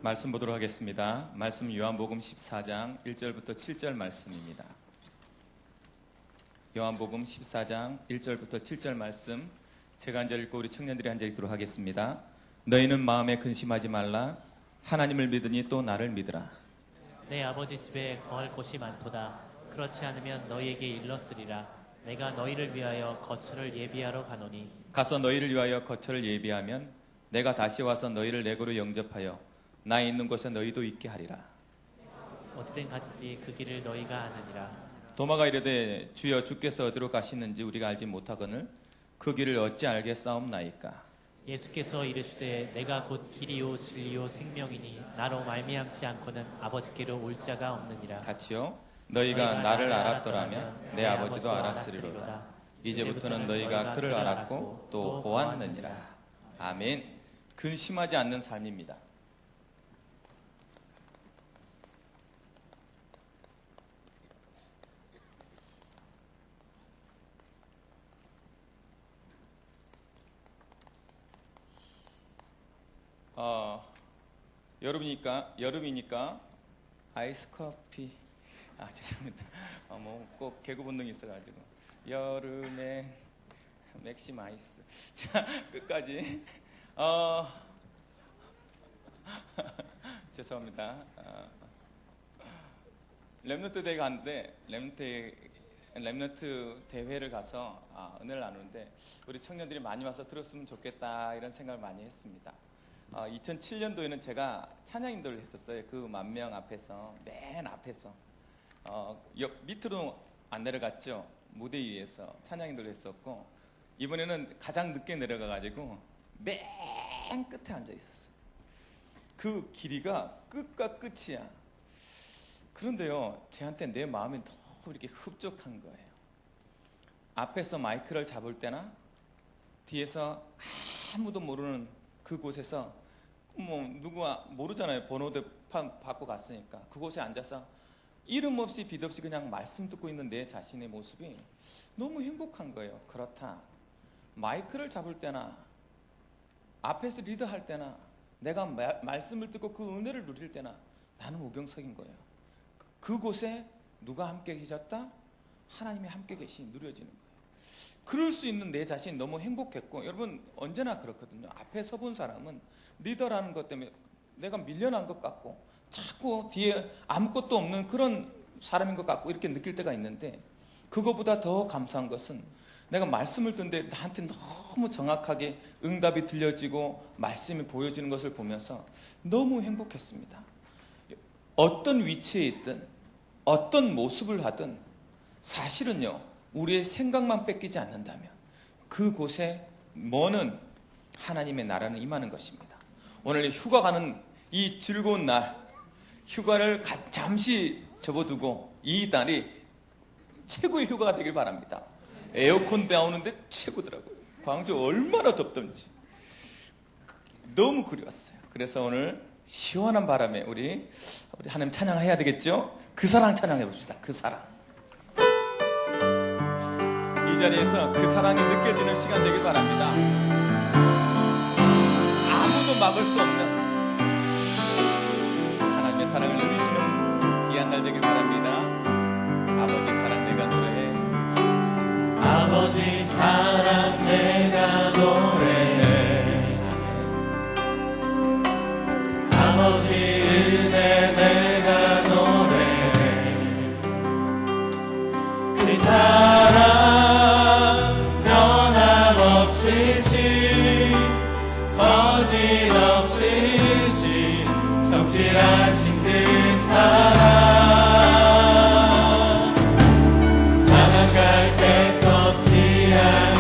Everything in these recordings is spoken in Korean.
말씀 보도록 하겠습니다. 말씀 요한복음 14장 1절부터 7절 말씀입니다. 요한복음 14장 1절부터 7절 말씀 제가 앉아 읽고 우리 청년들이 앉아 읽도록 하겠습니다. 너희는 마음에 근심하지 말라. 하나님을 믿으니 또 나를 믿으라. 내 아버지 집에 거할 곳이 많도다. 그렇지 않으면 너희에게 일렀으리라. 내가 너희를 위하여 거처를 예비하러 가노니 가서 너희를 위하여 거처를 예비하면 내가 다시 와서 너희를 내게로 영접하여 나 있는 곳에 너희도 있게 하리라. 어디든 가든지 그 길을 너희가 아느니라. 도마가 이르되 주여 주께서 어디로 가시는지 우리가 알지 못하거늘 그 길을 어찌 알겠사옵나이까. 예수께서 이르시되 내가 곧 길이요 진리요 생명이니 나로 말미암지 않고는 아버지께로 올 자가 없느니라. 같이요. 너희가 나를 알았더라면 내 아버지도 알았으리로다. 이제부터는 너희가 그를 알았고 또 보았느니라. 아멘. 근심하지 않는 삶입니다. 여름이니까 아이스 커피. 죄송합니다. 꼭 개그 본능이 있어가지고 여름에 맥심 아이스. 자, 끝까지. 죄송합니다. 렘넌트 대회 갔는데 렘넌트 대회를 가서 은혜를 나누는데 우리 청년들이 많이 와서 들었으면 좋겠다 이런 생각을 많이 했습니다. 2007년도에는 제가 찬양 인도를 했었어요. 그 10,000명 앞에서, 맨 앞에서. 밑으로 안 내려갔죠. 무대 위에서 찬양 인도를 했었고, 이번에는 가장 늦게 내려가가지고 맨 끝에 앉아 있었어요. 그 길이가 끝과 끝이야. 그런데요, 저한테 내 마음이 너무 이렇게 흡족한 거예요. 앞에서 마이크를 잡을 때나 뒤에서 아무도 모르는 그곳에서 누가 모르잖아요. 번호도 받고 갔으니까 그곳에 앉아서 이름 없이 빛 없이 그냥 말씀 듣고 있는 내 자신의 모습이 너무 행복한 거예요. 그렇다. 마이크를 잡을 때나 앞에서 리더할 때나 내가 말씀을 듣고 그 은혜를 누릴 때나 나는 오경석인 거예요. 그곳에 누가 함께 계셨다? 하나님이 함께 계시니 누려지는 거예요. 그럴 수 있는 내 자신이 너무 행복했고, 여러분 언제나 그렇거든요. 앞에 서본 사람은 리더라는 것 때문에 내가 밀려난 것 같고 자꾸 뒤에 아무것도 없는 그런 사람인 것 같고 이렇게 느낄 때가 있는데, 그거보다 더 감사한 것은 내가 말씀을 듣는데 나한테 너무 정확하게 응답이 들려지고 말씀이 보여지는 것을 보면서 너무 행복했습니다. 어떤 위치에 있든 어떤 모습을 하든 사실은요, 우리의 생각만 뺏기지 않는다면 그곳에 뭐는 하나님의 나라는 임하는 것입니다. 오늘 휴가 가는 이 즐거운 날, 휴가를 잠시 접어두고 이 날이 최고의 휴가가 되길 바랍니다. 에어컨 나오는데 최고더라고요. 광주 얼마나 덥던지 너무 그리웠어요. 그래서 오늘 시원한 바람에 우리 하나님 찬양해야 되겠죠? 그 사랑 찬양해 봅시다. 그 사랑. 이 자리에서 그 사랑이 느껴지는 시간 되길 바랍니다. 아무도 막을 수 없는 하나님의 사랑을 누리시는 귀한 날 되길 바랍니다. 아버지 사랑 내가 노래해. 아버지 사랑 내가 노래해. 아버지 은혜 내가 노래해. 그 사랑 거짓없으신 성실하신 그 사랑, 사랑 갈때 꺾지 않아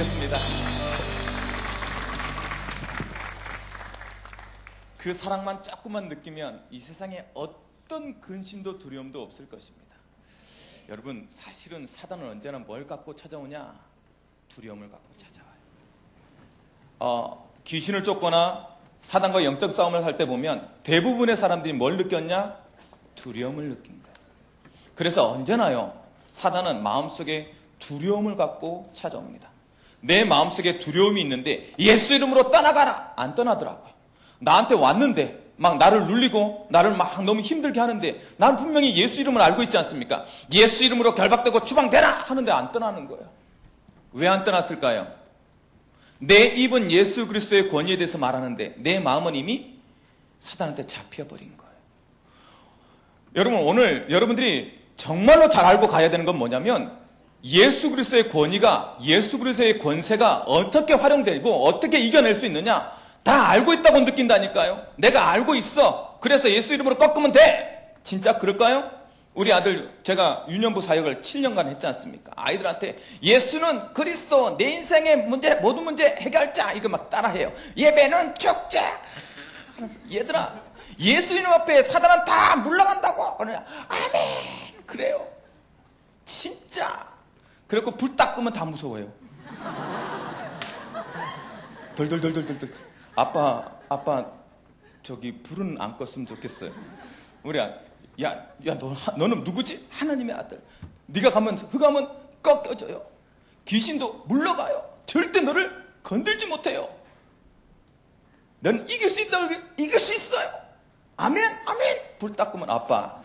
기도하겠습니다. 그 사랑만 조금만 느끼면 이 세상에 어떤 근심도 두려움도 없을 것입니다. 여러분, 사실은 사단은 언제나 뭘 갖고 찾아오냐? 두려움을 갖고 찾아와요. 귀신을 쫓거나 사단과 영적 싸움을 할 때 보면 대부분의 사람들이 뭘 느꼈냐? 두려움을 느낀 거예요. 그래서 언제나요, 사단은 마음속에 두려움을 갖고 찾아옵니다. 내 마음속에 두려움이 있는데 예수 이름으로 떠나가라! 안 떠나더라고요. 나한테 왔는데 막 나를 눌리고 나를 막 너무 힘들게 하는데 난 분명히 예수 이름을 알고 있지 않습니까? 예수 이름으로 결박되고 추방되라! 하는데 안 떠나는 거예요. 왜 안 떠났을까요? 내 입은 예수 그리스도의 권위에 대해서 말하는데 내 마음은 이미 사단한테 잡혀버린 거예요. 여러분, 오늘 여러분들이 정말로 잘 알고 가야 되는 건 뭐냐면 예수 그리스도의 권위가, 예수 그리스도의 권세가 어떻게 활용되고 어떻게 이겨낼 수 있느냐, 다 알고 있다고 느낀다니까요. 내가 알고 있어. 그래서 예수 이름으로 꺾으면 돼. 진짜 그럴까요? 우리 아들, 제가 유년부 사역을 7년간 했지 않습니까? 아이들한테 예수는 그리스도, 내 인생의 문제, 모든 문제 해결자, 이거 막 따라해요. 예배는 축제. 얘들아, 예수 이름 앞에 사단은 다 물러간다고. 그러냐? 아멘. 그래요. 진짜. 그리고 불 딱 끄면 다 무서워요. 덜덜덜덜덜덜. 아빠, 저기 불은 안 껐으면 좋겠어요. 우리 너는 누구지? 하나님의 아들. 네가 가면, 흑암은 꺾여져요. 귀신도 물러가요. 절대 너를 건들지 못해요. 넌 이길 수 있다, 이길 수 있어요. 아멘, 아멘. 불 딱 끄면 아빠.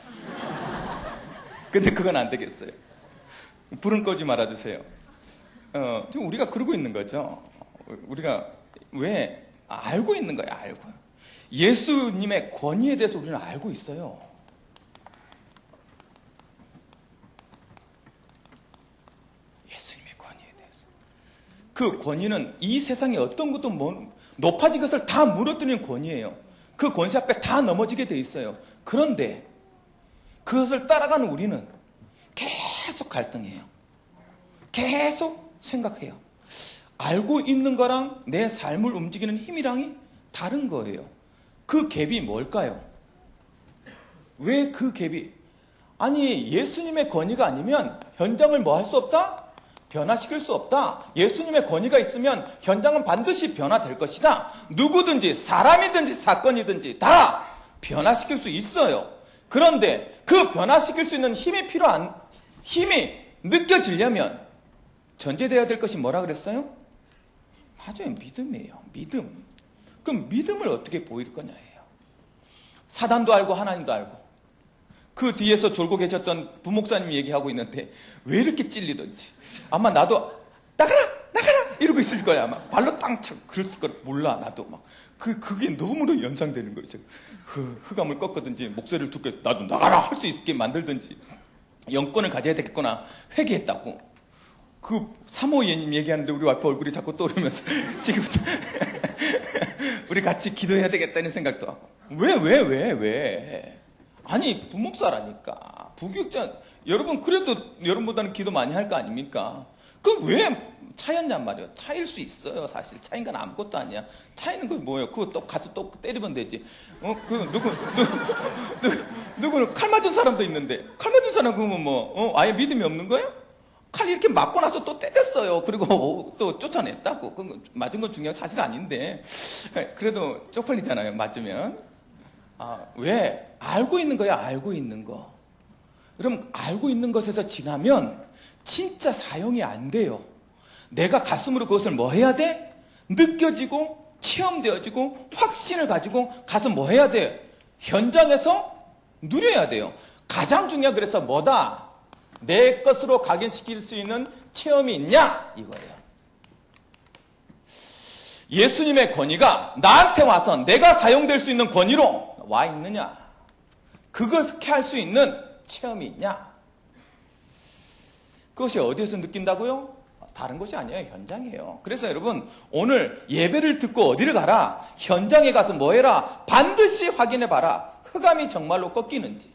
근데 그건 안 되겠어요. 불은 끄지 말아주세요. 지금 우리가 그러고 있는 거죠. 우리가 왜? 알고 있는 거예요, 알고요. 예수님의 권위에 대해서 우리는 알고 있어요. 예수님의 권위에 대해서. 그 권위는 이 세상에 어떤 것도 높아진 것을 다 무너뜨리는 권위예요. 그 권세 앞에 다 넘어지게 돼 있어요. 그런데 그것을 따라가는 우리는 계속 갈등해요. 계속 생각해요. 알고 있는 거랑 내 삶을 움직이는 힘이랑이 다른 거예요. 그 갭이 뭘까요? 왜 그 갭이? 아니, 예수님의 권위가 아니면 현장을 뭐 할 수 없다? 변화시킬 수 없다. 예수님의 권위가 있으면 현장은 반드시 변화될 것이다. 누구든지, 사람이든지 사건이든지 다 변화시킬 수 있어요. 그런데 그 변화시킬 수 있는 힘이 느껴지려면 전제되어야 될 것이 뭐라 그랬어요? 맞아요. 믿음이에요. 믿음. 그럼 믿음을 어떻게 보일 거냐예요. 사단도 알고 하나님도 알고. 그 뒤에서 졸고 계셨던 부목사님이 얘기하고 있는데 왜 이렇게 찔리던지. 아마 나도 나가라! 이러고 있을 거야. 아마 발로 땅 차고 그랬을 걸 몰라. 나도 막. 그게 너무나 연상되는 거예요. 흑암을 꺾거든지 목소리를 듣게 나도 나가라! 할 수 있게 만들든지 영권을 가져야 되겠구나. 회개했다고. 그 사모예님 얘기하는데 우리 와이프 얼굴이 자꾸 떠오르면서 지금부터 우리 같이 기도해야 되겠다는 생각도 하고. 왜? 아니, 부목사라니까. 부교육자, 여러분, 그래도 여러분보다는 기도 많이 할 거 아닙니까? 그럼 왜 차였냔 말이에요. 차일 수 있어요, 사실. 차인 건 아무것도 아니야. 차이는 그 뭐예요? 그거 또 가서 또 때리면 되지. 누구는 칼 맞은 사람도 있는데, 칼 맞은 사람 그러면 아예 믿음이 없는 거예요? 칼 이렇게 맞고 나서 또 때렸어요. 그리고 또 쫓아냈다고. 그건 맞은 건 중요한 사실 아닌데. 그래도 쪽팔리잖아요, 맞으면. 왜? 알고 있는 거야, 알고 있는 거. 그럼 알고 있는 것에서 지나면 진짜 사용이 안 돼요. 내가 가슴으로 그것을 뭐 해야 돼? 느껴지고, 체험되어지고, 확신을 가지고 가서 뭐 해야 돼? 현장에서 누려야 돼요. 가장 중요한 그래서 뭐다? 내 것으로 각인시킬 수 있는 체험이 있냐? 이거예요. 예수님의 권위가 나한테 와서 내가 사용될 수 있는 권위로 와 있느냐? 그것을 할 수 있는 체험이 있냐? 그것이 어디에서 느낀다고요? 다른 곳이 아니에요. 현장이에요. 그래서 여러분, 오늘 예배를 듣고 어디를 가라? 현장에 가서 뭐 해라? 반드시 확인해 봐라. 흑암이 정말로 꺾이는지.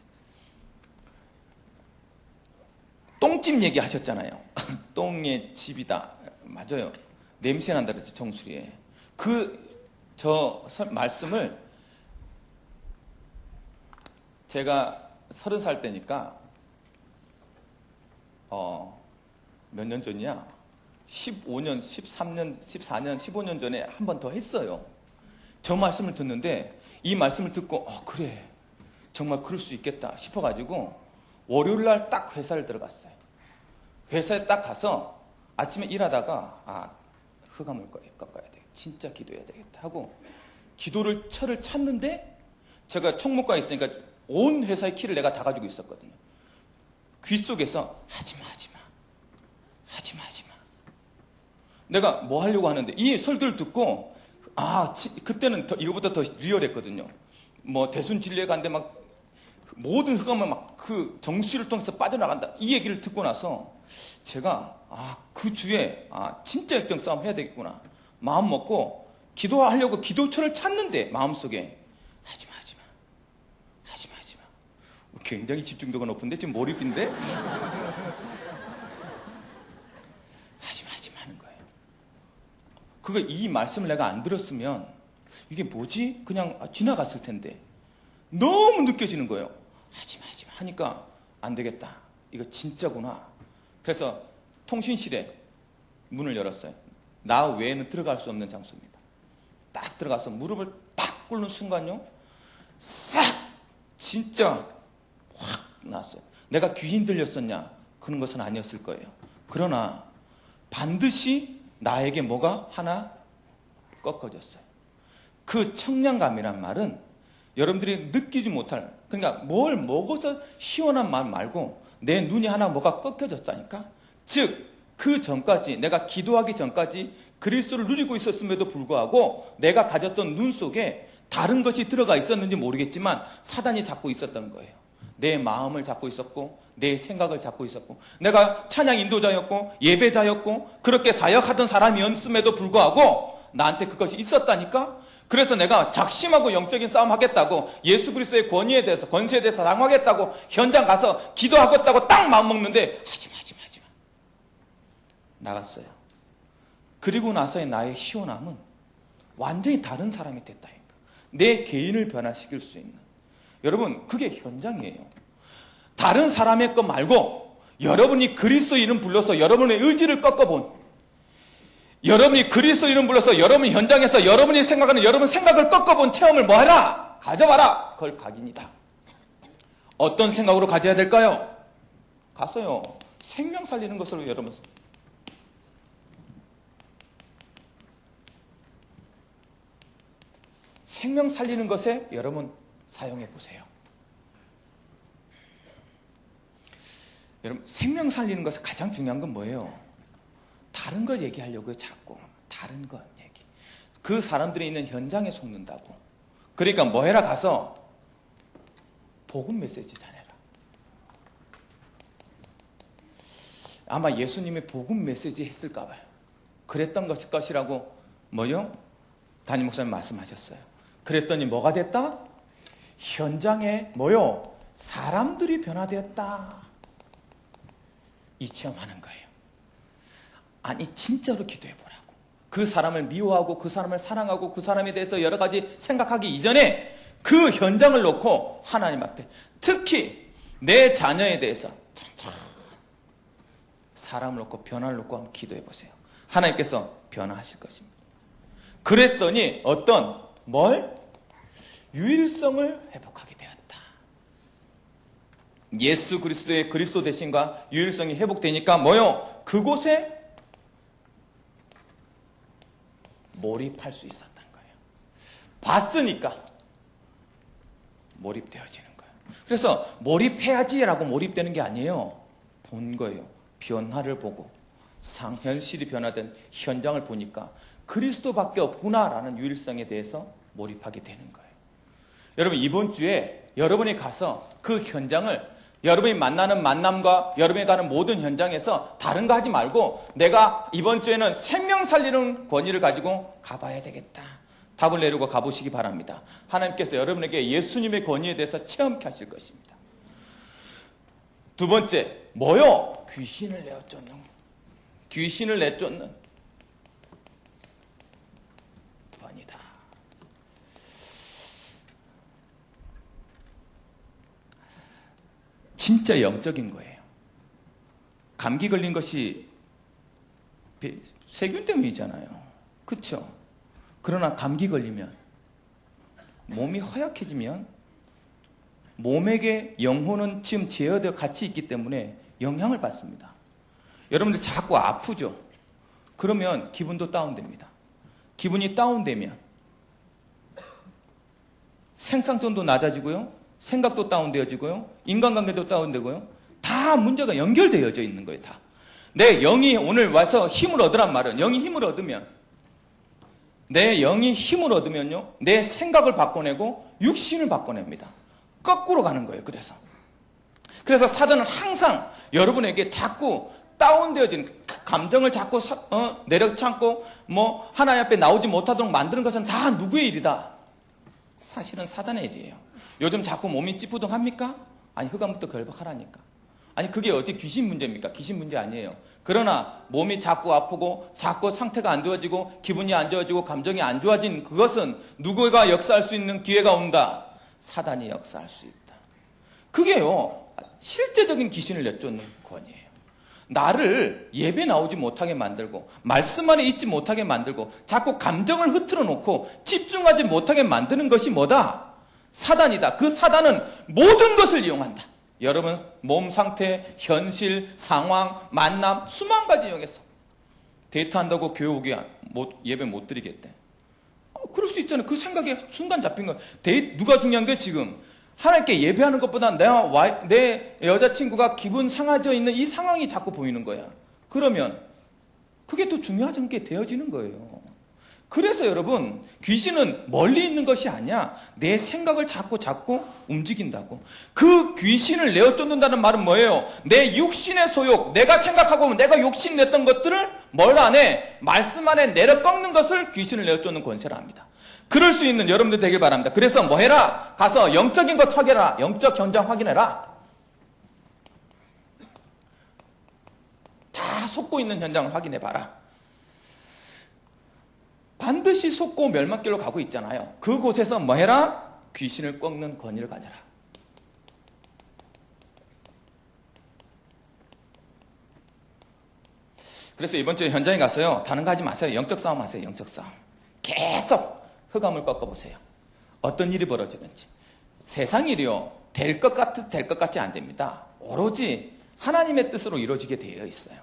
똥집 얘기하셨잖아요. 똥의 집이다. 맞아요. 냄새 난다 그랬지, 정수리에. 말씀을 제가 30살 때니까, 몇 년 전이야? 15년, 13년, 14년, 15년 전에 한 번 더 했어요. 저 말씀을 듣는데, 이 말씀을 듣고, 그래. 정말 그럴 수 있겠다 싶어가지고, 월요일 날 딱 회사를 들어갔어요. 회사에 딱 가서 아침에 일하다가, 흑암을 꺾어야 돼. 진짜 기도해야 되겠다 하고, 철을 찾는데, 제가 총무과에 있으니까 온 회사의 키를 내가 다 가지고 있었거든요. 귀 속에서, 하지마. 내가 뭐 하려고 하는데, 이 설교를 듣고, 그때는 이거보다 더 리얼했거든요. 뭐, 대순진리에 갔는데 막, 모든 흑암을 막 그 정수를 통해서 빠져나간다. 이 얘기를 듣고 나서, 제가, 그 주에, 진짜 역정 싸움 해야 되겠구나. 마음 먹고, 기도하려고 기도처를 찾는데, 마음속에, 하지마. 굉장히 집중도가 높은데, 지금 몰입인데? 하지마 하는 거예요. 이 말씀을 내가 안 들었으면, 이게 뭐지? 그냥 지나갔을 텐데. 너무 느껴지는 거예요. 하지마 하니까, 안 되겠다. 이거 진짜구나. 그래서 통신실에 문을 열었어요. 나 외에는 들어갈 수 없는 장소입니다. 딱 들어가서 무릎을 탁 꿇는 순간요, 싹! 진짜 확 나왔어요. 내가 귀신 들렸었냐? 그런 것은 아니었을 거예요. 그러나 반드시 나에게 뭐가 하나 꺾어졌어요. 그 청량감이란 말은 여러분들이 느끼지 못할, 그러니까 뭘 먹어서 시원한 말 말고 내 눈이 하나 뭐가 꺾여졌다니까? 즉, 그 전까지, 내가 기도하기 전까지 그리스도를 누리고 있었음에도 불구하고 내가 가졌던 눈 속에 다른 것이 들어가 있었는지 모르겠지만 사단이 잡고 있었던 거예요. 내 마음을 잡고 있었고, 내 생각을 잡고 있었고, 내가 찬양 인도자였고, 예배자였고, 그렇게 사역하던 사람이었음에도 불구하고 나한테 그것이 있었다니까? 그래서 내가 작심하고 영적인 싸움 하겠다고, 예수 그리스도의 권위에 대해서, 권세에 대해서 당하겠다고 현장 가서 기도하겠다고 딱 마음 먹는데, 하지마. 나갔어요. 그리고 나서의 나의 시원함은 완전히 다른 사람이 됐다니까. 내 개인을 변화시킬 수 있는. 여러분, 그게 현장이에요. 다른 사람의 것 말고 여러분이 그리스도 이름 불러서 여러분의 의지를 꺾어본, 여러분이 그리스도 이름 불러서 여러분 현장에서 여러분이 생각하는 여러분 생각을 꺾어본 체험을 뭐 해라? 가져봐라. 그걸 각인이다. 어떤 생각으로 가져야 될까요? 가서요, 생명 살리는 것으로 여러분, 생명 살리는 것에 여러분 사용해 보세요. 여러분, 생명 살리는 것에 가장 중요한 건 뭐예요? 다른 거 얘기하려고요, 자꾸. 다른 거 얘기. 그 사람들이 있는 현장에 속는다고. 그러니까 뭐 해라? 가서 복음 메시지 전해라. 아마 예수님이 복음 메시지 했을까 봐요. 그랬던 것이라고 뭐요? 담임 목사님 말씀하셨어요. 그랬더니 뭐가 됐다? 현장에 뭐요? 사람들이 변화되었다. 이 체험하는 거예요. 아니, 진짜로 기도해보라고. 그 사람을 미워하고 그 사람을 사랑하고 그 사람에 대해서 여러 가지 생각하기 이전에 그 현장을 놓고 하나님 앞에, 특히 내 자녀에 대해서 천천히 사람을 놓고 변화를 놓고 한번 기도해보세요. 하나님께서 변화하실 것입니다. 그랬더니 유일성을 회복하게 되었다. 예수 그리스도의 그리스도 대신과 유일성이 회복되니까 뭐요? 그곳에 몰입할 수 있었던 거예요. 봤으니까 몰입되어지는 거예요. 그래서 몰입해야지라고 몰입되는 게 아니에요. 본 거예요. 변화를 보고 현실이 변화된 현장을 보니까 그리스도밖에 없구나라는 유일성에 대해서 몰입하게 되는 거예요. 여러분, 이번 주에 여러분이 가서 그 현장을, 여러분이 만나는 만남과 여러분이 가는 모든 현장에서 다른 거 하지 말고 내가 이번 주에는 생명 살리는 권위를 가지고 가봐야 되겠다. 답을 내려고 가보시기 바랍니다. 하나님께서 여러분에게 예수님의 권위에 대해서 체험케 하실 것입니다. 두 번째, 뭐요? 귀신을 내쫓는. 귀신을 내쫓는. 진짜 영적인 거예요. 감기 걸린 것이 세균 때문이잖아요. 그렇죠? 그러나 감기 걸리면, 몸이 허약해지면 몸에게 영혼은 지금 제어되어 같이 있기 때문에 영향을 받습니다. 여러분들 자꾸 아프죠? 그러면 기분도 다운됩니다. 기분이 다운되면 생산성도 낮아지고요, 생각도 다운되어지고요, 인간관계도 다운되고요, 다 문제가 연결되어져 있는 거예요. 다. 내 영이 오늘 와서 힘을 얻으란 말은, 영이 힘을 얻으면, 내 영이 힘을 얻으면요, 내 생각을 바꿔내고 육신을 바꿔냅니다. 거꾸로 가는 거예요. 그래서 사단은 항상 여러분에게 자꾸 다운되어진 감정을 자꾸 내려참고 하나님 앞에 나오지 못하도록 만드는 것은 다 누구의 일이다? 사실은 사단의 일이에요. 요즘 자꾸 몸이 찌뿌둥합니까? 아니, 흑암부터 결박하라니까. 아니, 그게 어디 귀신 문제입니까? 귀신 문제 아니에요. 그러나 몸이 자꾸 아프고 자꾸 상태가 안 좋아지고 기분이 안 좋아지고 감정이 안 좋아진 그것은 누구가 역사할 수 있는 기회가 온다? 사단이 역사할 수 있다. 그게요, 실제적인 귀신을 내쫓는 권이에요. 나를 예배 나오지 못하게 만들고 말씀 안에 있지 못하게 만들고 자꾸 감정을 흐트러 놓고 집중하지 못하게 만드는 것이 뭐다? 사단이다. 그 사단은 모든 것을 이용한다. 여러분 몸 상태, 현실, 상황, 만남 수만 가지 이용해서 데이트한다고 교회 오기 예배 못 드리겠대. 그럴 수 있잖아요. 그 생각에 순간 잡힌 거. 누가 중요한 게 지금 하나님께 예배하는 것보다 내 여자친구가 기분 상해져 있는 이 상황이 자꾸 보이는 거야. 그러면 그게 더 중요한 게 되어지는 거예요. 그래서 여러분, 귀신은 멀리 있는 것이 아니야. 내 생각을 자꾸 움직인다고. 그 귀신을 내어쫓는다는 말은 뭐예요? 내 육신의 소욕, 내가 생각하고 내가 욕심냈던 것들을 뭘 안 해? 말씀 안에 내려 꺾는 것을 귀신을 내어쫓는 권세라 합니다. 그럴 수 있는 여러분들 되길 바랍니다. 그래서 뭐 해라? 가서 영적인 것 확인해라. 영적 현장 확인해라. 다 속고 있는 현장을 확인해봐라. 반드시 속고 멸망길로 가고 있잖아요. 그곳에서 뭐 해라? 귀신을 꺾는 권위를 가져라. 그래서 이번 주에 현장에 가서요, 다른 거 하지 마세요. 영적 싸움 하세요. 영적 싸움. 계속 흑암을 꺾어보세요. 어떤 일이 벌어지는지. 세상 일이요, 될 것 같이 안 됩니다. 오로지 하나님의 뜻으로 이루어지게 되어 있어요.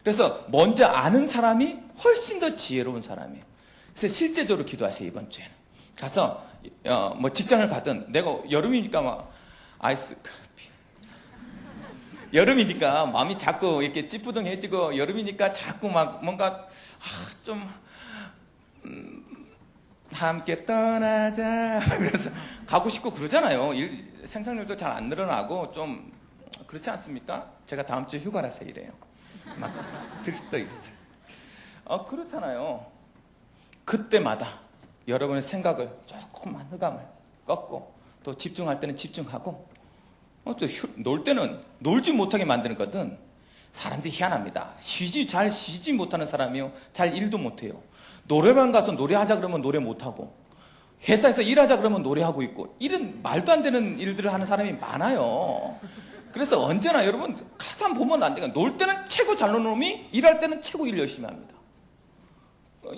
그래서 먼저 아는 사람이 훨씬 더 지혜로운 사람이에요. 그래서 실제적으로 기도하세요. 이번 주에는 가서 직장을 가든, 내가 여름이니까 막 아이스 커피, 여름이니까 마음이 자꾸 이렇게 찌뿌둥해지고, 여름이니까 자꾸 막 뭔가 좀 함께 떠나자 그래서 가고 싶고 그러잖아요. 생산률도 잘 안 늘어나고 좀 그렇지 않습니까? 제가 다음 주에 휴가라서 이래요. 막 들떠 있어요. 그렇잖아요. 그때마다 여러분의 생각을 조금만 흑암을 꺾고, 또 집중할 때는 집중하고, 또 놀 때는 놀지 못하게 만드는 거든. 사람들이 희한합니다. 잘 쉬지 못하는 사람이요, 잘 일도 못해요. 노래방 가서 노래하자 그러면 노래 못하고, 회사에서 일하자 그러면 노래하고 있고, 이런 말도 안 되는 일들을 하는 사람이 많아요. 그래서 언제나 여러분 가만 보면 안 돼요. 놀 때는 최고 잘 노는 놈이 일할 때는 최고 일 열심히 합니다.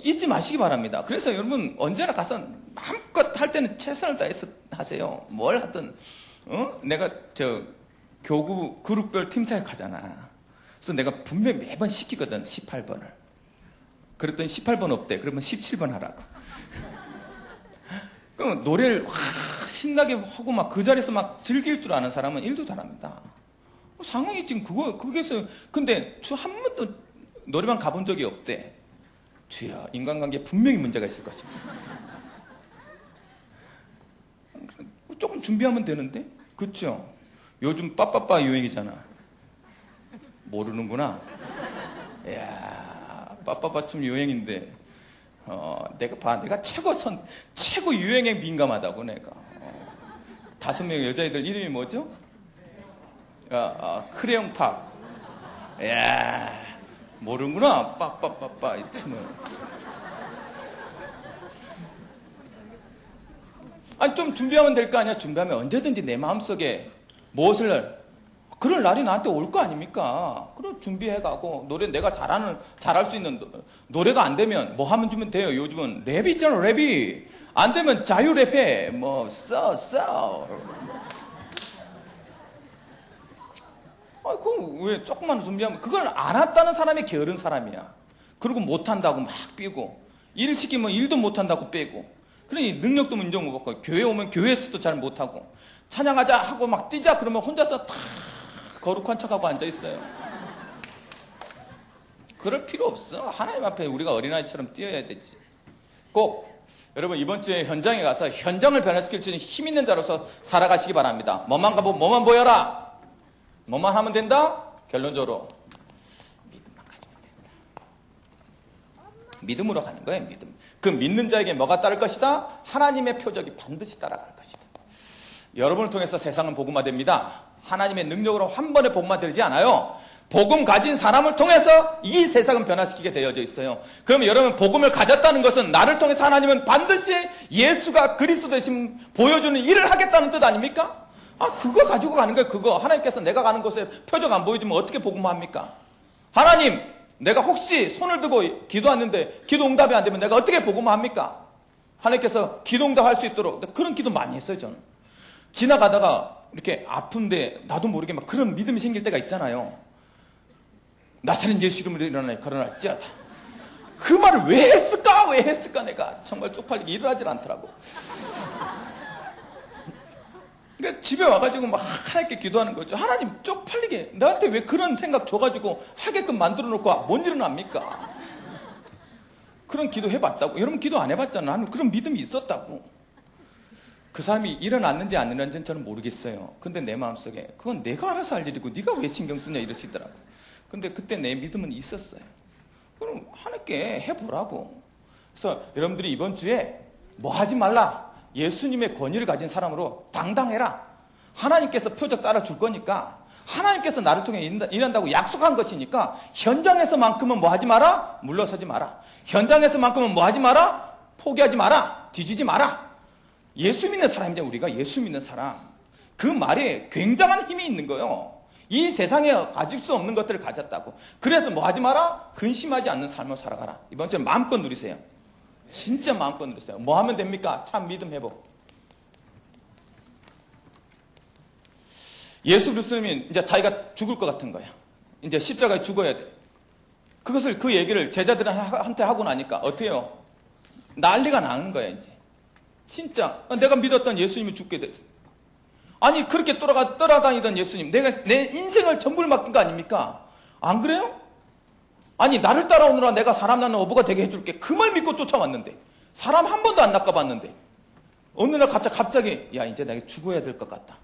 잊지 마시기 바랍니다. 그래서 여러분 언제나 가서 마음껏 할 때는 최선을 다해서 하세요. 뭘 하든. 내가 교구 그룹별 팀사역 하잖아. 그래서 내가 분명히 매번 시키거든. 18번을. 그랬더니 18번 없대. 그러면 17번 하라고. 그럼 노래를 신나게 하고 막 그 자리에서 막 즐길 줄 아는 사람은 일도 잘합니다. 상황이 지금 그게서, 근데 한 번도 노래방 가본 적이 없대. 주여, 인간관계에 분명히 문제가 있을 것입니다. 조금 준비하면 되는데? 그쵸? 요즘 빠빠빠 유행이잖아. 모르는구나. 이야, 빠빠빠 춤 유행인데, 내가 최고 유행에 민감하다고, 내가. 5명의 여자애들 이름이 뭐죠? 크레용팝. 이야, 모르는구나. 빠빠빠빠 이 춤을. 아니, 좀 준비하면 될 거 아니야. 준비하면 언제든지 내 마음속에 무엇을 그럴 날이 나한테 올 거 아닙니까? 그럼 준비해가고 노래 내가 잘할 수 있는 노래가 안 되면 뭐 하면 주면 돼요. 요즘은 랩이 있잖아, 랩이. 안 되면 자유랩해. 뭐 써. 그럼 왜 조금만 준비하면 그걸 안 했다는 사람이 게으른 사람이야. 그리고 못한다고 막 삐고 일 시키면 일도 못한다고 빼고 그러니 능력도 인정 못 받고 교회 오면 교회에서도 잘 못하고 찬양하자 하고 막 뛰자 그러면 혼자서 다 거룩한 척하고 앉아있어요. 그럴 필요 없어. 하나님 앞에 우리가 어린아이처럼 뛰어야 되지. 꼭 여러분 이번 주에 현장에 가서 현장을 변화시킬 수 있는 힘 있는 자로서 살아가시기 바랍니다. 뭐만 보여라. 뭐만 하면 된다? 결론적으로 믿음만 가지면 된다. 믿음으로 가는 거예요. 믿음. 그 믿는 자에게 뭐가 따를 것이다? 하나님의 표적이 반드시 따라갈 것이다. 여러분을 통해서 세상은 복음화됩니다. 하나님의 능력으로 한 번에 복음화되지 않아요. 복음 가진 사람을 통해서 이 세상은 변화시키게 되어져 있어요. 그러면 여러분 복음을 가졌다는 것은 나를 통해서 하나님은 반드시 예수가 그리스도 되심 보여주는 일을 하겠다는 뜻 아닙니까? 그거 가지고 가는 거예요. 그거 하나님께서 내가 가는 곳에 표적 안 보여주면 어떻게 복음화합니까? 하나님 내가 혹시 손을 들고 기도하는데 기도 응답이 안 되면 내가 어떻게 복음화합니까? 하나님께서 기도 응답할 수 있도록 그런 기도 많이 했어요. 저는 지나가다가 이렇게 아픈데 나도 모르게 막 그런 믿음이 생길 때가 있잖아요. 나사렛 예수 이름으로 일어나니 걸어날지어다. 그 말을 왜 했을까 내가 정말 쪽팔리게 일어나질 않더라고. 그러니까 집에 와가지고 막 하나님께 기도하는 거죠. 하나님 쪽팔리게 나한테 왜 그런 생각 줘가지고 하게끔 만들어 놓고 뭔 일은 합니까? 그런 기도 해봤다고. 여러분 기도 안 해봤잖아. 나는 그런 믿음이 있었다고. 그 사람이 일어났는지 안 일어났는지는 저는 모르겠어요. 근데 내 마음속에 그건 내가 알아서 할 일이고 네가 왜 신경 쓰냐 이러시더라고. 근데 그때 내 믿음은 있었어요. 그럼 하나님께 해보라고. 그래서 여러분들이 이번 주에 뭐 하지 말라. 예수님의 권위를 가진 사람으로 당당해라. 하나님께서 표적 따라줄 거니까 하나님께서 나를 통해 일한다고 약속한 것이니까 현장에서만큼은 뭐 하지 마라. 물러서지 마라. 현장에서만큼은 뭐 하지 마라. 포기하지 마라. 뒤지지 마라. 예수 믿는 사람이잖아요. 우리가 예수 믿는 사람. 그 말에 굉장한 힘이 있는 거예요. 이 세상에 가질 수 없는 것들을 가졌다고. 그래서 뭐 하지 마라? 근심하지 않는 삶을 살아가라. 이번 주에 마음껏 누리세요. 진짜 마음껏 누리세요. 뭐 하면 됩니까? 참 믿음 회복. 예수 그리스도님이 이제 자기가 죽을 것 같은 거야. 이제 십자가에 죽어야 돼. 그 얘기를 제자들한테 하고 나니까 어때요? 난리가 나는 거야, 이제. 진짜 내가 믿었던 예수님이 죽게 됐어. 아니 그렇게 떠나다니던 예수님, 내가 내 인생을 전부를 맡긴 거 아닙니까? 안 그래요? 아니 나를 따라오느라 내가 사람 낳는 어부가 되게 해줄게. 그 말 믿고 쫓아왔는데 사람 한 번도 안 낚아봤는데 어느 날 갑자기 야 이제 내가 죽어야 될 것 같다.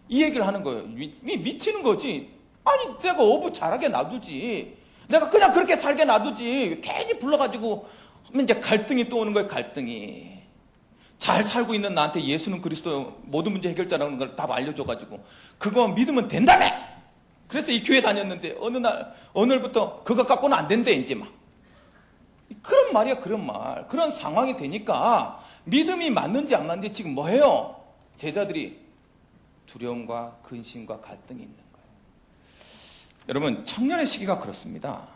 이 얘기를 하는 거예요. 미치는 거지. 아니 내가 어부 잘하게 놔두지. 내가 그냥 그렇게 살게 놔두지. 괜히 불러가지고 하면 이제 갈등이 또 오는 거예요. 갈등이. 잘 살고 있는 나한테 예수는 그리스도 모든 문제 해결자라는 걸 답 알려줘가지고 그거 믿으면 된다며. 그래서 이 교회 다녔는데 오늘부터 그거 갖고는 안 된대 이제 막. 그런 말이야. 그런 말. 그런 상황이 되니까 믿음이 맞는지 안 맞는지 지금 뭐 해요? 제자들이 두려움과 근심과 갈등이 있는 거예요. 여러분 청년의 시기가 그렇습니다.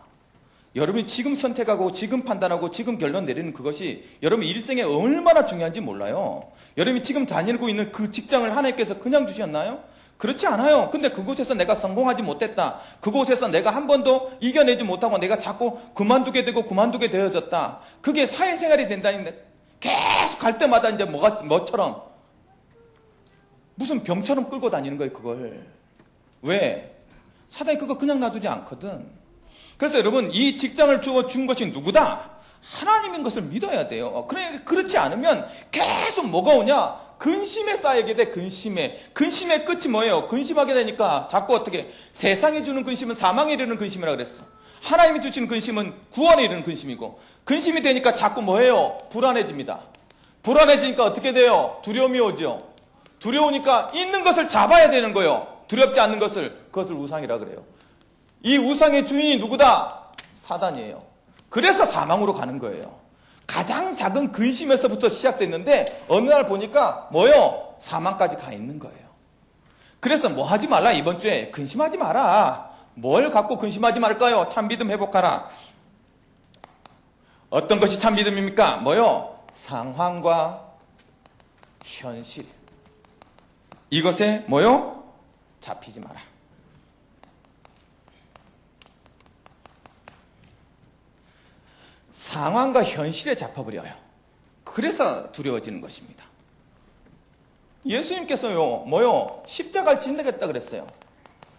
여러분이 지금 선택하고 지금 판단하고 지금 결론 내리는 그것이 여러분 일생에 얼마나 중요한지 몰라요. 여러분이 지금 다니고 있는 그 직장을 하나님께서 그냥 주셨나요? 그렇지 않아요. 근데 그곳에서 내가 성공하지 못했다. 그곳에서 내가 한 번도 이겨내지 못하고 내가 자꾸 그만두게 되어졌다. 그게 사회생활이 된다는데 계속 갈 때마다 이제 뭐처럼 무슨 병처럼 끌고 다니는 거예요. 그걸. 왜? 사단이 그거 그냥 놔두지 않거든. 그래서 여러분 이 직장을 준 것이 누구다? 하나님인 것을 믿어야 돼요. 그렇지 않으면 계속 뭐가 오냐? 근심에 쌓이게 돼. 근심의 끝이 뭐예요? 근심하게 되니까 자꾸 어떻게 세상이 주는 근심은 사망에 이르는 근심이라 그랬어. 하나님이 주시는 근심은 구원에 이르는 근심이고 근심이 되니까 자꾸 뭐예요? 불안해집니다. 불안해지니까 어떻게 돼요? 두려움이 오죠. 두려우니까 있는 것을 잡아야 되는 거예요. 두렵지 않는 그것을 우상이라 그래요. 이 우상의 주인이 누구다? 사단이에요. 그래서 사망으로 가는 거예요. 가장 작은 근심에서부터 시작됐는데 어느 날 보니까 뭐요? 사망까지 가 있는 거예요. 그래서 뭐 하지 말라? 이번 주에 근심하지 마라. 뭘 갖고 근심하지 말까요? 참 믿음 회복하라. 어떤 것이 참 믿음입니까? 뭐요? 상황과 현실. 이것에 뭐요? 잡히지 마라. 상황과 현실에 잡혀버려요. 그래서 두려워지는 것입니다. 예수님께서요, 뭐요? 십자가를 지내겠다 그랬어요.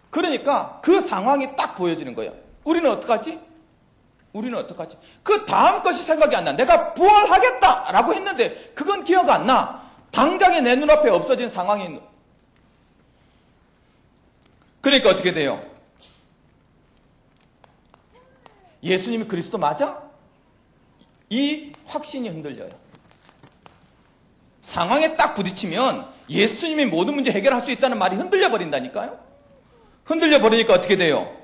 그러니까 그 상황이 딱 보여지는 거예요. 우리는 어떡하지? 우리는 어떡하지? 그 다음 것이 생각이 안 나. 내가 부활하겠다라고 했는데 그건 기억 안 나. 당장에 내 눈앞에 없어진 상황이. 그러니까 어떻게 돼요? 예수님이 그리스도 맞아? 이 확신이 흔들려요. 상황에 딱 부딪히면 예수님이 모든 문제 해결할 수 있다는 말이 흔들려 버린다니까요. 흔들려 버리니까 어떻게 돼요?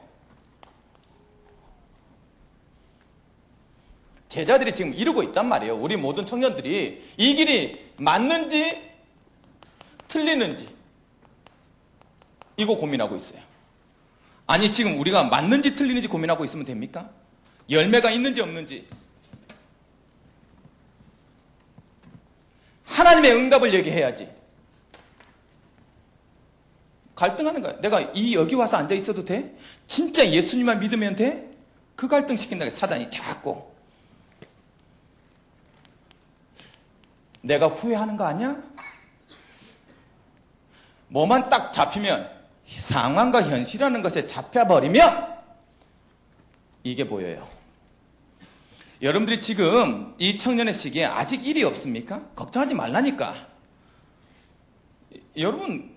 제자들이 지금 이러고 있단 말이에요. 우리 모든 청년들이 이 길이 맞는지 틀리는지 이거 고민하고 있어요. 아니 지금 우리가 맞는지 틀리는지 고민하고 있으면 됩니까? 열매가 있는지 없는지. 하나님의 응답을 얘기해야지. 갈등하는 거야. 내가 여기 와서 앉아 있어도 돼? 진짜 예수님만 믿으면 돼? 그 갈등 시킨다고 사단이 자꾸. 내가 후회하는 거 아니야? 뭐만 딱 잡히면 상황과 현실이라는 것에 잡혀버리면 이게 보여요. 여러분들이 지금 이 청년의 시기에 아직 일이 없습니까? 걱정하지 말라니까. 여러분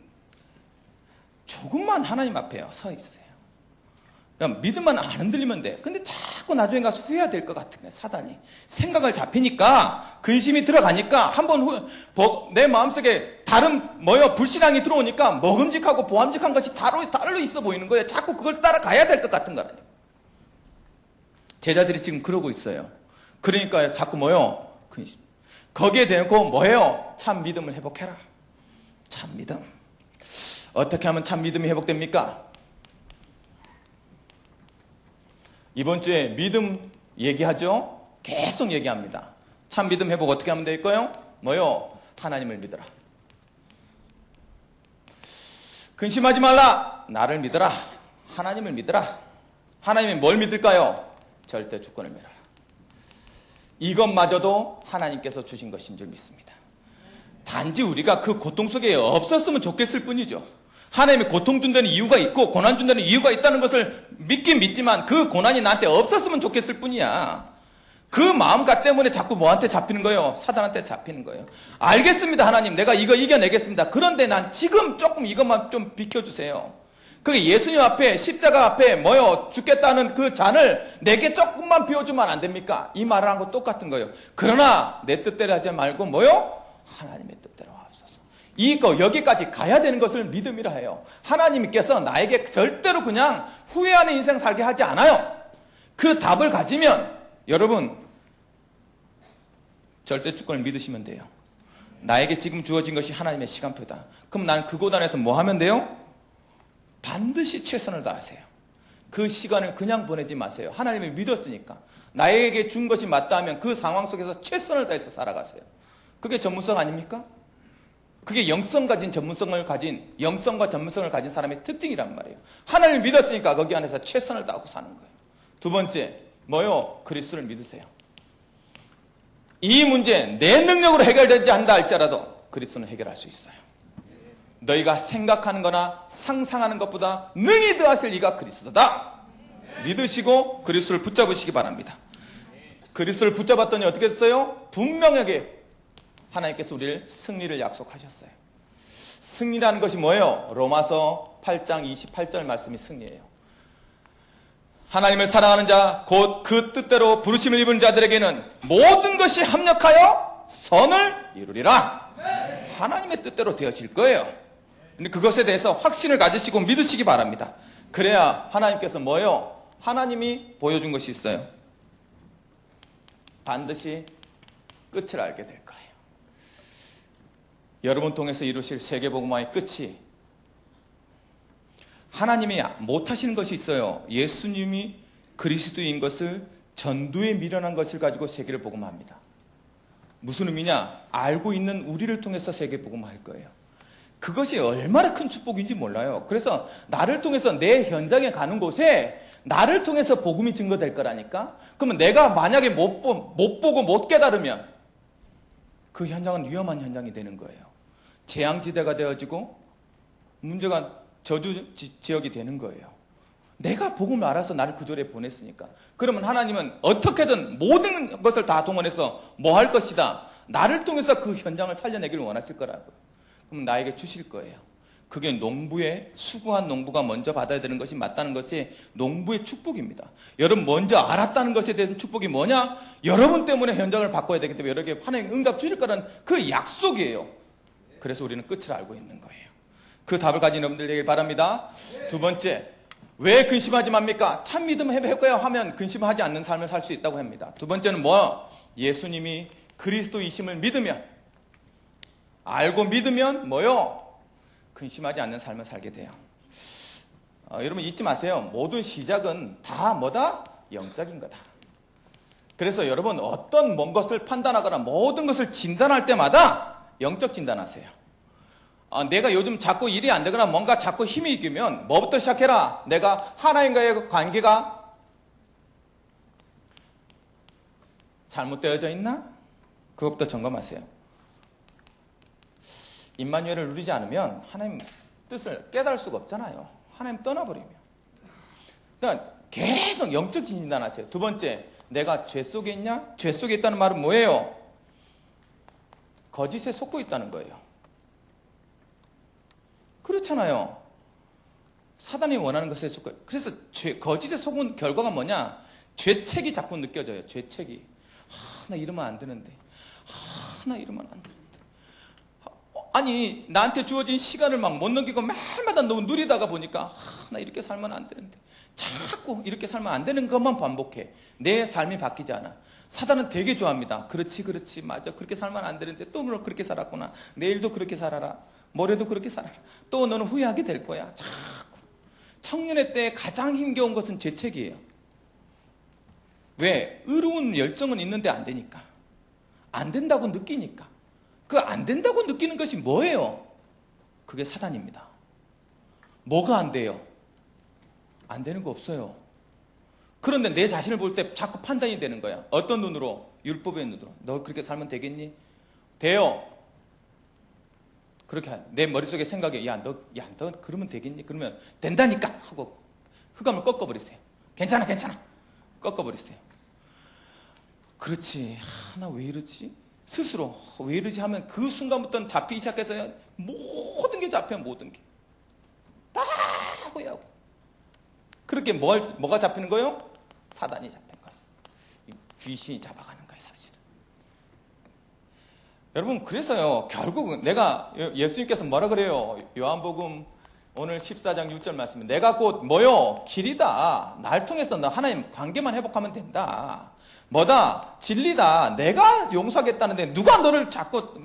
조금만 하나님 앞에 서 있어요. 그냥 믿음만 안 흔들리면 돼. 근데 자꾸 나중에 가서 후회해야 될 것 같은 거야. 사단이 생각을 잡히니까 근심이 들어가니까 한번 내 마음속에 다른 불신앙이 들어오니까 먹음직하고 보암직한 것이 다르로 있어 보이는 거예요. 자꾸 그걸 따라가야 될 것 같은 거라요. 제자들이 지금 그러고 있어요. 그러니까 자꾸 근심. 거기에 대고 참 믿음을 회복해라. 참 믿음. 어떻게 하면 참 믿음이 회복됩니까? 이번 주에 믿음 얘기하죠? 계속 얘기합니다. 참 믿음 회복 어떻게 하면 될까요? 하나님을 믿어라. 근심하지 말라. 나를 믿어라. 하나님을 믿어라. 하나님이 뭘 믿을까요? 절대 주권을 믿어라. 이것마저도 하나님께서 주신 것인 줄 믿습니다. 단지 우리가 그 고통 속에 없었으면 좋겠을 뿐이죠. 하나님이 고통 준다는 이유가 있고 고난 준다는 이유가 있다는 것을 믿긴 믿지만 그 고난이 나한테 없었으면 좋겠을 뿐이야. 그 마음가 때문에 자꾸 뭐한테 잡히는 거예요? 사단한테 잡히는 거예요. 알겠습니다, 하나님. 내가 이거 이겨내겠습니다. 그런데 난 지금 조금 이것만 좀 비켜주세요. 그게 예수님 앞에 십자가 앞에 죽겠다는 그 잔을 내게 조금만 비워주면 안 됩니까? 이 말을 한 거 똑같은 거예요. 그러나 내 뜻대로 하지 말고 하나님의 뜻대로 하옵소서. 여기까지 가야 되는 것을 믿음이라 해요. 하나님께서 나에게 절대로 그냥 후회하는 인생 살게 하지 않아요. 그 답을 가지면 여러분 절대 주권을 믿으시면 돼요. 나에게 지금 주어진 것이 하나님의 시간표다. 그럼 나는 그 고단에서 뭐 하면 돼요? 반드시 최선을 다하세요. 그 시간을 그냥 보내지 마세요. 하나님을 믿었으니까. 나에게 준 것이 맞다 하면 그 상황 속에서 최선을 다해서 살아가세요. 그게 전문성 아닙니까? 그게 영성과 전문성을 가진 사람의 특징이란 말이에요. 하나님을 믿었으니까 거기 안에서 최선을 다하고 사는 거예요. 두 번째, 그리스도를 믿으세요. 이 문제 내 능력으로 해결되지 않다 할지라도 그리스도는 해결할 수 있어요. 너희가 생각하는 거나 상상하는 것보다 능히 더하실 이가 그리스도다. 믿으시고 그리스도를 붙잡으시기 바랍니다. 그리스도를 붙잡았더니 어떻게 됐어요? 분명하게 하나님께서 우리를 승리를 약속하셨어요. 승리라는 것이 뭐예요? 로마서 8장 28절 말씀이 승리예요. 하나님을 사랑하는 자, 곧 그 뜻대로 부르심을 입은 자들에게는 모든 것이 합력하여 선을 이루리라. 하나님의 뜻대로 되어질 거예요. 근데 그것에 대해서 확신을 가지시고 믿으시기 바랍니다. 그래야 하나님께서 하나님이 보여준 것이 있어요. 반드시 끝을 알게 될 거예요. 여러분 통해서 이루실 세계복음화의 끝이 하나님이 못하시는 것이 있어요. 예수님이 그리스도인 것을 전도에 미련한 것을 가지고 세계를 복음합니다. 무슨 의미냐? 알고 있는 우리를 통해서 세계 복음할 거예요. 그것이 얼마나 큰 축복인지 몰라요. 그래서 나를 통해서 내 현장에 가는 곳에 나를 통해서 복음이 증거될 거라니까. 그러면 내가 만약에 못 보고 못 깨달으면 그 현장은 위험한 현장이 되는 거예요. 재앙지대가 되어지고 문제가 저주 지역이 되는 거예요. 내가 복음을 알아서 나를 그 절에 보냈으니까. 그러면 하나님은 어떻게든 모든 것을 다 동원해서 뭐 할 것이다. 나를 통해서 그 현장을 살려내기를 원하실 거라고요. 그럼 나에게 주실 거예요. 그게 농부의 수고한 농부가 먼저 받아야 되는 것이 맞다는 것이 농부의 축복입니다. 여러분 먼저 알았다는 것에 대한 축복이 뭐냐? 여러분 때문에 현장을 바꿔야 되기 때문에 여러분에게 하나님 응답 주실 거라는 그 약속이에요. 그래서 우리는 끝을 알고 있는 거예요. 그 답을 가진 여러분들 되길 바랍니다. 두 번째, 왜 근심하지 맙니까? 참 믿음 해봐야 하면 근심하지 않는 삶을 살 수 있다고 합니다. 두 번째는 뭐? 예수님이 그리스도이심을 믿으면, 알고 믿으면 뭐요? 근심하지 않는 삶을 살게 돼요. 여러분 잊지 마세요. 모든 시작은 다 뭐다? 영적인 거다. 그래서 여러분 어떤 먼 것을 판단하거나 모든 것을 진단할 때마다 영적 진단하세요. 내가 요즘 자꾸 일이 안 되거나 뭔가 자꾸 힘이 이기면 뭐부터 시작해라? 내가 하나님과의 관계가 잘못되어져 있나? 그것부터 점검하세요. 임마누엘을 누리지 않으면 하나님 뜻을 깨달을 수가 없잖아요. 하나님 떠나버리면. 그러니까 계속 영적 진단하세요. 두 번째, 내가 죄 속에 있냐? 죄 속에 있다는 말은 뭐예요? 거짓에 속고 있다는 거예요. 그렇잖아요. 사단이 원하는 것에 속고. 그래서 거짓에 속은 결과가 뭐냐? 죄책이 자꾸 느껴져요. 죄책이. 나 이러면 안 되는데. 나 이러면 안 되는데. 아니 나한테 주어진 시간을 막 못 넘기고 말마다 너무 누리다가 보니까 나 이렇게 살면 안 되는데. 자꾸 이렇게 살면 안 되는 것만 반복해. 내 삶이 바뀌지 않아. 사단은 되게 좋아합니다. 그렇지 맞아. 그렇게 살면 안 되는데 또 너 그렇게 살았구나. 내일도 그렇게 살아라. 모레도 그렇게 살아라. 또 너는 후회하게 될 거야. 자꾸. 청년의 때 가장 힘겨운 것은 죄책이에요. 왜? 의로운 열정은 있는데 안 되니까. 안 된다고 느끼니까. 그 안 된다고 느끼는 것이 뭐예요? 그게 사단입니다. 뭐가 안 돼요? 안 되는 거 없어요. 그런데 내 자신을 볼 때 자꾸 판단이 되는 거야. 어떤 눈으로? 율법의 눈으로. 너 그렇게 살면 되겠니? 돼요. 그렇게 내 머릿속에 생각이 너 그러면 되겠니? 그러면 된다니까 하고 흑암을 꺾어버리세요. 괜찮아 꺾어버리세요. 그렇지. 나 왜 이러지? 스스로 왜 이러지 하면 그 순간부터는 잡히기 시작해서 모든 게 잡혀. 모든 게 다 후회하고. 그렇게 뭐가 잡히는 거예요? 사단이 잡힌 거예요. 귀신이 잡아가는 거예요, 사실은. 여러분, 그래서요, 결국은 예수님께서 뭐라 그래요? 요한복음 오늘 14장 6절 말씀은 내가 곧 뭐요? 길이다. 날 통해서 너 하나님 관계만 회복하면 된다. 뭐다? 진리다. 내가 용서하겠다는데 누가 너를 자꾸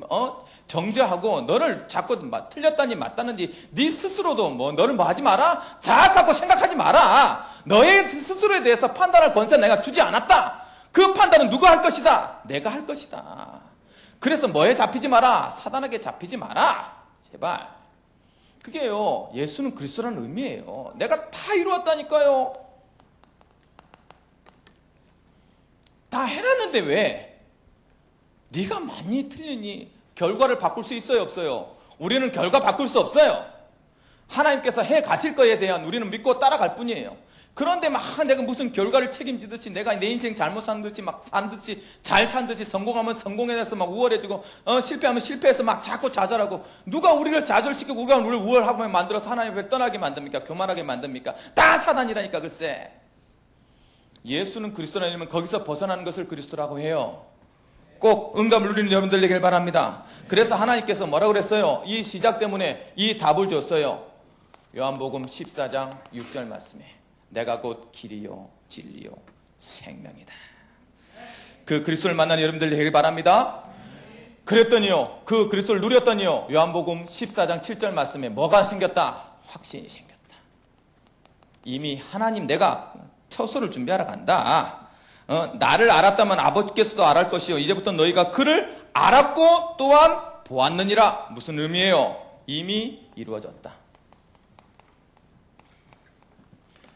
정죄하고 너를 자꾸 틀렸다니 맞다는지 네 스스로도 너를 하지 마라. 자학하고 생각하지 마라. 너의 스스로에 대해서 판단할 권세 내가 주지 않았다. 그 판단은 누가 할 것이다? 내가 할 것이다. 그래서 뭐에 잡히지 마라? 사단에게 잡히지 마라. 제발. 그게요, 예수는 그리스도라는 의미예요. 내가 다 이루었다니까요. 다 해놨는데 왜? 네가 많이 틀리니 결과를 바꿀 수 있어요, 없어요? 우리는 결과 바꿀 수 없어요. 하나님께서 해 가실 거에 대한 우리는 믿고 따라갈 뿐이에요. 그런데 막 내가 무슨 결과를 책임지듯이 내가 내 인생 잘못 산 듯이 막 산 듯이 잘 산 듯이 성공하면 성공해서 막 우월해지고 실패하면 실패해서 막 자꾸 좌절하고. 누가 우리를 좌절시키고 우리가 우리를 우월하게 만들어서 하나님을 떠나게 만듭니까? 교만하게 만듭니까? 다 사단이라니까. 글쎄. 예수는 그리스도라면 거기서 벗어나는 것을 그리스도라고 해요. 꼭 응답을 누리는 여러분들 되길 바랍니다. 그래서 하나님께서 뭐라고 그랬어요? 이 시작 때문에 이 답을 줬어요. 요한복음 14장 6절 말씀에 내가 곧 길이요 진리요 생명이다. 그 그리스도를 만나는 여러분들 되길 바랍니다. 그랬더니요, 그 그리스도를 누렸더니요, 요한복음 14장 7절 말씀에 뭐가 생겼다? 확신이 생겼다. 이미 하나님 내가 처소를 준비하러 간다. 나를 알았다면 아버지께서도 알할 것이요 이제부터 너희가 그를 알았고 또한 보았느니라. 무슨 의미예요? 이미 이루어졌다.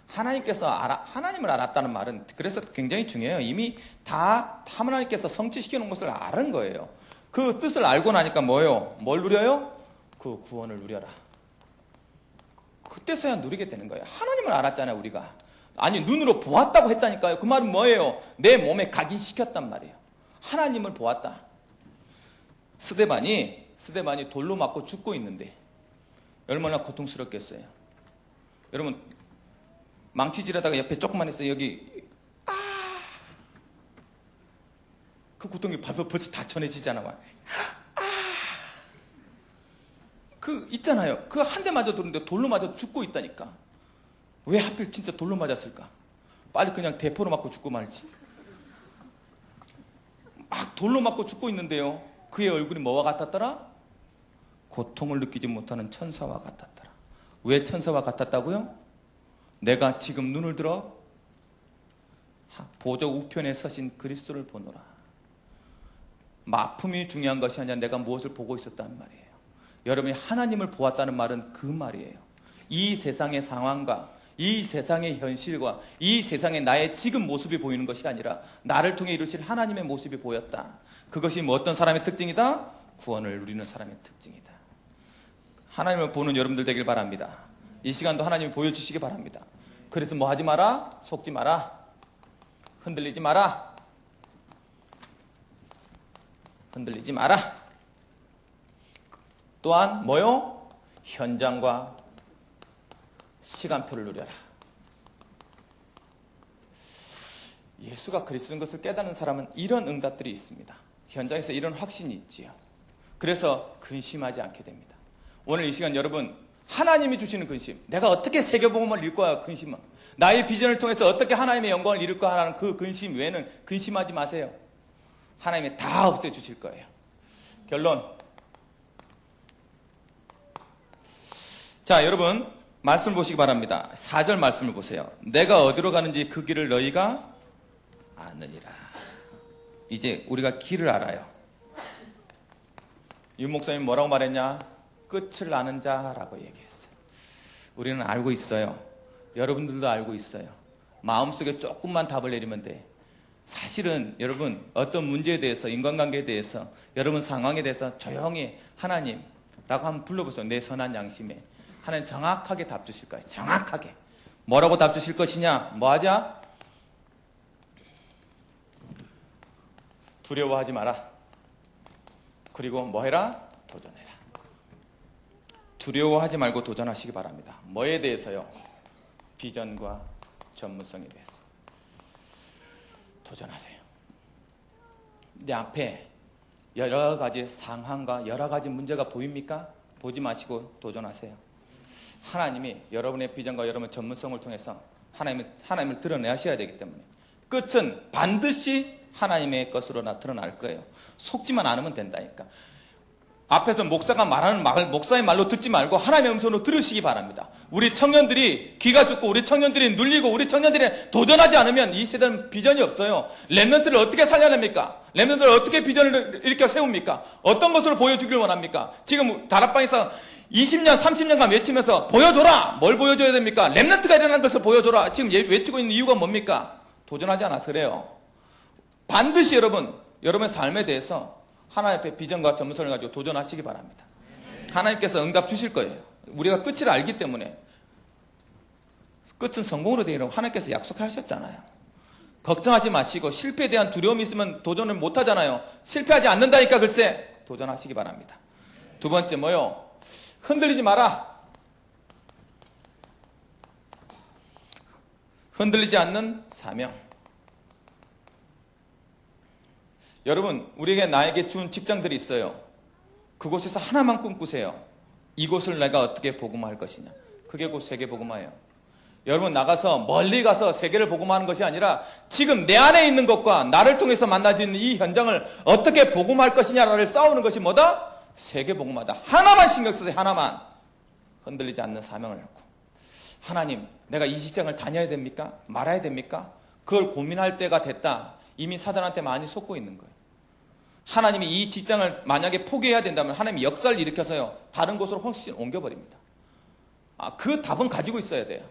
하나님을 알았다는 말은 그래서 굉장히 중요해요. 이미 다 하나님께서 성취시켜 놓은 것을 아는 거예요. 그 뜻을 알고 나니까 뭐예요? 뭘 누려요? 그 구원을 누려라. 그때서야 누리게 되는 거예요. 하나님을 알았잖아요, 우리가. 아니, 눈으로 보았다고 했다니까요. 그 말은 뭐예요? 내 몸에 각인시켰단 말이에요. 하나님을 보았다. 스데반이 돌로 맞고 죽고 있는데 얼마나 고통스럽겠어요. 여러분, 망치질하다가 옆에 조금만 했어요. 여기 그 고통이 벌써 다 전해지잖아요. 그 있잖아요. 그 한 대 맞아 들었는데 돌로 맞아 죽고 있다니까. 왜 하필 진짜 돌로 맞았을까? 빨리 그냥 대포로 맞고 죽고 말지. 막 돌로 맞고 죽고 있는데요. 그의 얼굴이 뭐와 같았더라? 고통을 느끼지 못하는 천사와 같았더라. 왜 천사와 같았다고요? 내가 지금 눈을 들어 보좌 우편에 서신 그리스도를 보노라. 아픔이 중요한 것이 아니라 내가 무엇을 보고 있었단 말이에요. 여러분이 하나님을 보았다는 말은 그 말이에요. 이 세상의 상황과 이 세상의 현실과 이 세상의 나의 지금 모습이 보이는 것이 아니라 나를 통해 이루실 하나님의 모습이 보였다. 그것이 뭐 어떤 사람의 특징이다? 구원을 누리는 사람의 특징이다. 하나님을 보는 여러분들 되길 바랍니다. 이 시간도 하나님이 보여주시기 바랍니다. 그래서 뭐 하지 마라? 속지 마라. 흔들리지 마라. 흔들리지 마라. 또한 뭐요? 현장과 시간표를 누려라. 예수가 그리스도인 것을 깨닫는 사람은 이런 응답들이 있습니다. 현장에서 이런 확신이 있지요. 그래서 근심하지 않게 됩니다. 오늘 이 시간 여러분, 하나님이 주시는 근심, 내가 어떻게 세계복음을 이룰 거야 근심은, 나의 비전을 통해서 어떻게 하나님의 영광을 이룰 거야 하는 그 근심 외에는 근심하지 마세요. 하나님이 다 없애주실 거예요. 결론. 자, 여러분 말씀을 보시기 바랍니다. 4절 말씀을 보세요. 내가 어디로 가는지 그 길을 너희가 아느니라. 이제 우리가 길을 알아요. 윤 목사님 뭐라고 말했냐? 끝을 아는 자라고 얘기했어요. 우리는 알고 있어요. 여러분들도 알고 있어요. 마음속에 조금만 답을 내리면 돼. 사실은 여러분 어떤 문제에 대해서, 인간관계에 대해서, 여러분 상황에 대해서 조용히 하나님라고 한번 불러보세요. 내 선한 양심에. 하나님 정확하게 답 주실 거예요. 정확하게. 뭐라고 답 주실 것이냐? 뭐 하자? 두려워하지 마라. 그리고 뭐 해라? 도전해라. 두려워하지 말고 도전하시기 바랍니다. 뭐에 대해서요? 비전과 전문성에 대해서. 도전하세요. 내 앞에 여러 가지 상황과 여러 가지 문제가 보입니까? 보지 마시고 도전하세요. 하나님이 여러분의 비전과 여러분의 전문성을 통해서 하나님을 드러내셔야 되기 때문에 끝은 반드시 하나님의 것으로 드러날 거예요. 속지만 않으면 된다니까. 앞에서 목사가 말하는 말, 목사의 말로 듣지 말고 하나님의 음성으로 들으시기 바랍니다. 우리 청년들이 귀가 죽고 우리 청년들이 눌리고 우리 청년들이 도전하지 않으면 이 세대는 비전이 없어요. 렘넌트를 어떻게 살려냅니까? 렘넌트를 어떻게 비전을 일으켜 세웁니까? 어떤 것으로 보여주길 원합니까? 지금 다락방에서 20년, 30년간 외치면서 보여줘라! 뭘 보여줘야 됩니까? 렘넌트가 일어나는 것을 보여줘라! 지금 외치고 있는 이유가 뭡니까? 도전하지 않아서 그래요. 반드시 여러분의 삶에 대해서 하나님 앞에 비전과 전문성을 가지고 도전하시기 바랍니다. 하나님께서 응답 주실 거예요. 우리가 끝을 알기 때문에. 끝은 성공으로 되기로 하나님께서 약속하셨잖아요. 걱정하지 마시고 실패에 대한 두려움이 있으면 도전을 못 하잖아요. 실패하지 않는다니까 글쎄 도전하시기 바랍니다. 두 번째 뭐요? 흔들리지 마라. 흔들리지 않는 사명. 여러분, 우리에게 나에게 준 직장들이 있어요. 그곳에서 하나만 꿈꾸세요. 이곳을 내가 어떻게 복음화할 것이냐. 그게 곧 세계 복음화예요. 여러분 나가서 멀리 가서 세계를 복음화하는 것이 아니라 지금 내 안에 있는 것과 나를 통해서 만나지는 이 현장을 어떻게 복음화할 것이냐를 싸우는 것이 뭐다? 세계 복음화다. 하나만 신경 쓰세요. 하나만. 흔들리지 않는 사명을 놓고. 하나님, 내가 이 직장을 다녀야 됩니까? 말아야 됩니까? 그걸 고민할 때가 됐다. 이미 사단한테 많이 속고 있는 거예요. 하나님이 이 직장을 만약에 포기해야 된다면 하나님이 역사를 일으켜서요, 다른 곳으로 훨씬 옮겨버립니다. 그 답은 가지고 있어야 돼요.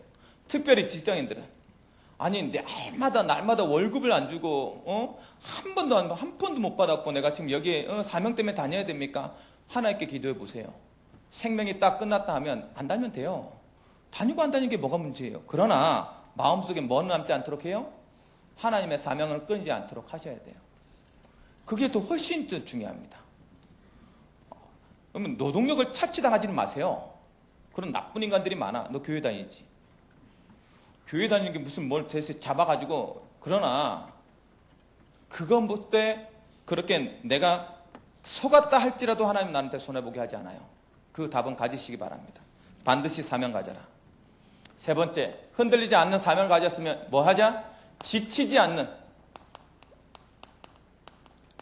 특별히 직장인들은. 아니, 날마다 월급을 안 주고, 한 번도 못 받았고, 내가 지금 여기에 사명 때문에 다녀야 됩니까? 하나님께 기도해 보세요. 생명이 딱 끝났다 하면 안 다니면 돼요. 다니고 안 다니는 게 뭐가 문제예요? 그러나 마음속에 뭐 남지 않도록 해요? 하나님의 사명을 끊지 않도록 하셔야 돼요. 그게 더 훨씬 더 중요합니다. 그러면 노동력을 착취당하지는 마세요. 그런 나쁜 인간들이 많아. 너 교회 다니지. 교회 다니는 게 무슨 뭘 대세 잡아가지고. 그러나 그거 볼 때 그렇게 내가 속았다 할지라도 하나님 나한테 손해보게 하지 않아요. 그 답은 가지시기 바랍니다. 반드시 사명 가져라. 세 번째, 흔들리지 않는 사명을 가졌으면 뭐 하자? 지치지 않는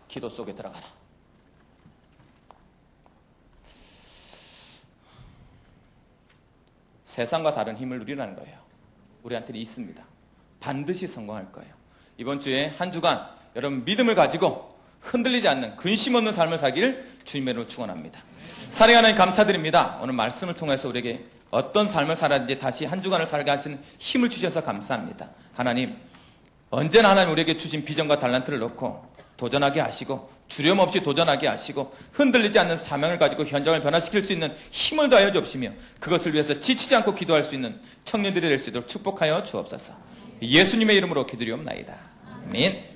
기도 속에 들어가라. 세상과 다른 힘을 누리라는 거예요. 우리한테는 있습니다. 반드시 성공할 거예요. 이번 주에 한 주간 여러분 믿음을 가지고 흔들리지 않는 근심 없는 삶을 살기를 주님의 이름으로 축원합니다. 사랑하는 하나님 감사드립니다. 오늘 말씀을 통해서 우리에게 어떤 삶을 살아야지 다시 한 주간을 살게 하시는 힘을 주셔서 감사합니다. 하나님, 언제나 하나님 우리에게 주신 비전과 달란트를 놓고 도전하게 하시고 주름 없이 도전하게 하시고 흔들리지 않는 사명을 가지고 현장을 변화시킬 수 있는 힘을 더하여 주시며 그것을 위해서 지치지 않고 기도할 수 있는 청년들이 될 수 있도록 축복하여 주옵소서. 예수님의 이름으로 기도리옵나이다. 아멘.